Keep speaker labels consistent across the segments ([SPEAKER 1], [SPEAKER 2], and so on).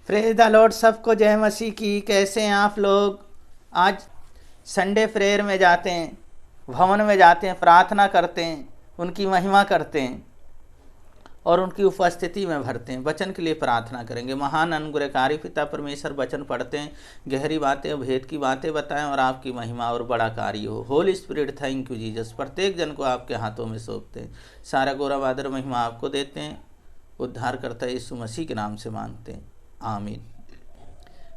[SPEAKER 1] Praise the Lord, सबको जय मसीह की। कैसे हैं आप लोग? आज संडे प्रेयर में जाते हैं, भवन में जाते हैं, प्रार्थना करते हैं, उनकी महिमा करते हैं और उनकी उपस्थिति में भरते हैं। वचन के लिए प्रार्थना करेंगे। महान अनुग्रहकारी पिता परमेश्वर, वचन पढ़ते हैं, गहरी बातें और भेद की बातें बताएं और आपकी महिमा और बड़ा कार्य हो। Holi spirit, thank you Jesus. प्रत्येक जन को आपके हाथों में सौंपते हैं। सारा गौरव आदर महिमा आपको देते हैं। उद्धार करता यीशु मसीह के नाम से मांगते हैं, आमीन।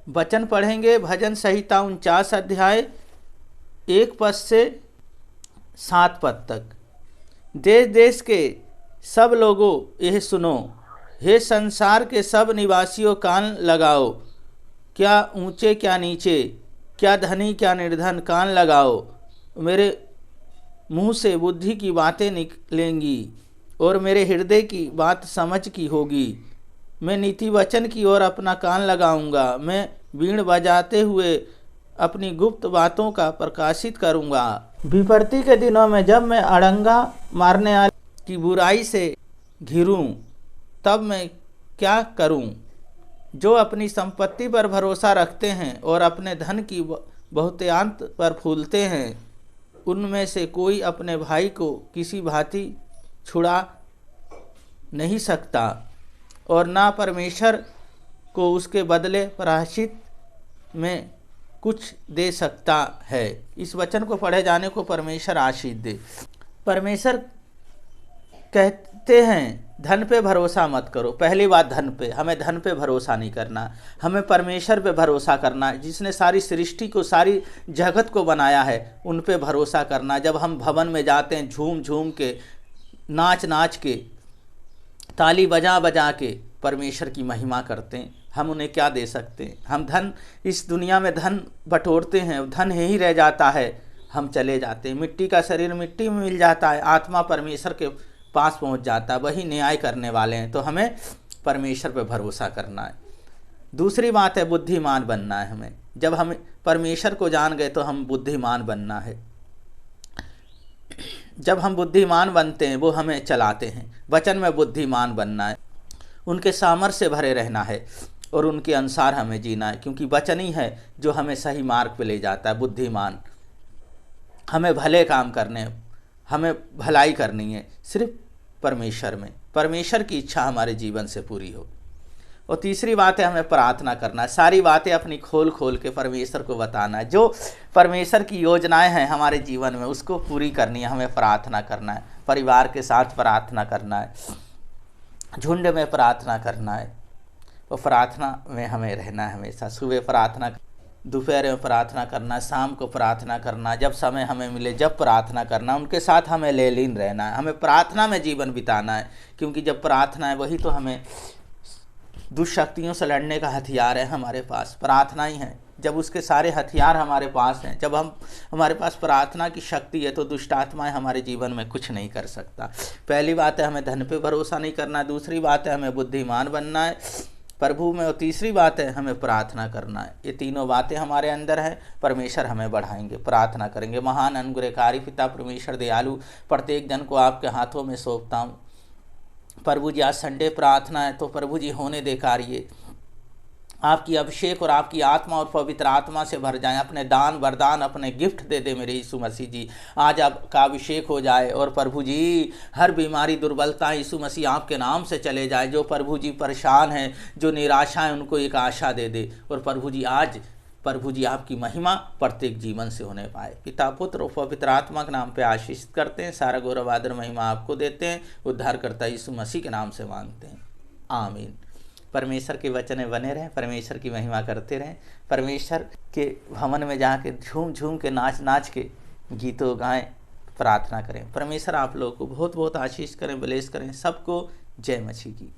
[SPEAKER 1] वचन पढ़ेंगे। भजन संहिता 49 अध्याय 1 पद से 7 पद तक। देश देश के सब लोगों यह सुनो, हे संसार के सब निवासियों कान लगाओ। क्या ऊंचे क्या नीचे, क्या धनी क्या निर्धन, कान लगाओ। मेरे मुंह से बुद्धि की बातें निकलेंगी और मेरे हृदय की बात समझ की होगी। मैं नीति वचन की ओर अपना कान लगाऊंगा। मैं बीण बजाते हुए अपनी गुप्त बातों का प्रकाशित करूंगा। विपत्ति के दिनों में जब मैं अड़ंगा मारने वाले की बुराई से घिरूं, तब मैं क्या करूं? जो अपनी संपत्ति पर भरोसा रखते हैं और अपने धन की बहुतायत पर फूलते हैं, उनमें से कोई अपने भाई को किसी भांति छुड़ा नहीं सकता और ना परमेश्वर को उसके बदले प्रायश्चित में कुछ दे सकता है। इस वचन को पढ़े जाने को परमेश्वर आशीष दे। परमेश्वर कहते हैं धन पे भरोसा मत करो। पहली बात, धन पे, हमें धन पे भरोसा नहीं करना, हमें परमेश्वर पे भरोसा करना है, जिसने सारी सृष्टि को, सारी जगत को बनाया है, उन पे भरोसा करना। जब हम भवन में जाते हैं, झूम झूम के, नाच नाच के, ताली बजा बजा के परमेश्वर की महिमा करते हैं, हम उन्हें क्या दे सकते हैं? हम धन, इस दुनिया में धन बटोरते हैं, धन ही रह जाता है, हम चले जाते हैं। मिट्टी का शरीर मिट्टी में मिल जाता है, आत्मा परमेश्वर के पास पहुंच जाता है, वही न्याय करने वाले हैं। तो हमें परमेश्वर पर भरोसा करना है। दूसरी बात है, बुद्धिमान बनना है हमें। जब हम परमेश्वर को जान गए तो हम बुद्धिमान बनना है। जब हम बुद्धिमान बनते हैं, वो हमें चलाते हैं। वचन में बुद्धिमान बनना है, उनके सामर्थ्य से भरे रहना है और उनके अनुसार हमें जीना है, क्योंकि वचन ही है जो हमें सही मार्ग पे ले जाता है। बुद्धिमान, हमें भले काम करने, हमें भलाई करनी है सिर्फ परमेश्वर में, परमेश्वर की इच्छा हमारे जीवन से पूरी हो। और तीसरी बात है, हमें प्रार्थना करना है। सारी बातें अपनी खोल खोल के परमेश्वर को बताना है। जो परमेश्वर की योजनाएं हैं हमारे जीवन में, उसको पूरी करनी है। हमें प्रार्थना करना है, परिवार के साथ प्रार्थना करना है, झुंड में प्रार्थना करना है और प्रार्थना में हमें रहना है हमेशा। सुबह प्रार्थना, दोपहर में प्रार्थना करना, शाम को प्रार्थना करना, जब समय हमें मिले जब प्रार्थना करना, उनके साथ हमें लेलीन रहना है। हमें प्रार्थना में जीवन बिताना है, क्योंकि जब प्रार्थना है वही तो हमें दुष्शक्तियों से लड़ने का हथियार है। हमारे पास प्रार्थना ही है। जब उसके सारे हथियार हमारे पास हैं, जब हमारे पास प्रार्थना की शक्ति है, तो दुष्ट आत्माएं हमारे जीवन में कुछ नहीं कर सकता। पहली बात है, हमें धन पे भरोसा नहीं करना। दूसरी बात है, हमें बुद्धिमान बनना है प्रभु में। और तीसरी बात है, हमें प्रार्थना करना है। ये तीनों बातें हमारे अंदर हैं, परमेश्वर हमें बढ़ाएंगे। प्रार्थना करेंगे। महान अनुग्रहकारी पिता परमेश्वर दयालु, प्रत्येक जन को आपके हाथों में सौंपता हूँ। प्रभु जी, आज संडे प्रार्थना है, तो प्रभु जी होने दे कार्य, आपकी अभिषेक और आपकी आत्मा और पवित्र आत्मा से भर जाएं। अपने दान वरदान, अपने गिफ्ट दे दे मेरे यीशु मसीह जी। आज आपका अभिषेक हो जाए और प्रभु जी हर बीमारी, दुर्बलता यीशु मसीह आपके नाम से चले जाए। जो प्रभु जी परेशान हैं, जो निराशा है, उनको एक आशा दे दे। और प्रभु जी आज प्रभु जी आपकी महिमा प्रत्येक जीवन से होने पाए। पिता, पुत्र और पवित्र आत्मा के नाम पे आशीष करते हैं। सारा गौरव आदर महिमा आपको देते हैं। उद्धारकर्ता यीशु मसीह के नाम से मांगते हैं, आमीन। परमेश्वर के वचन बने रहें, परमेश्वर की महिमा करते रहें। परमेश्वर के भवन में जाके झूम झूम के, नाच नाच के गीतों गाएं, प्रार्थना करें। परमेश्वर आप लोगों को बहुत बहुत आशीष करें, ब्लेस करें। सबको जय मसीह की।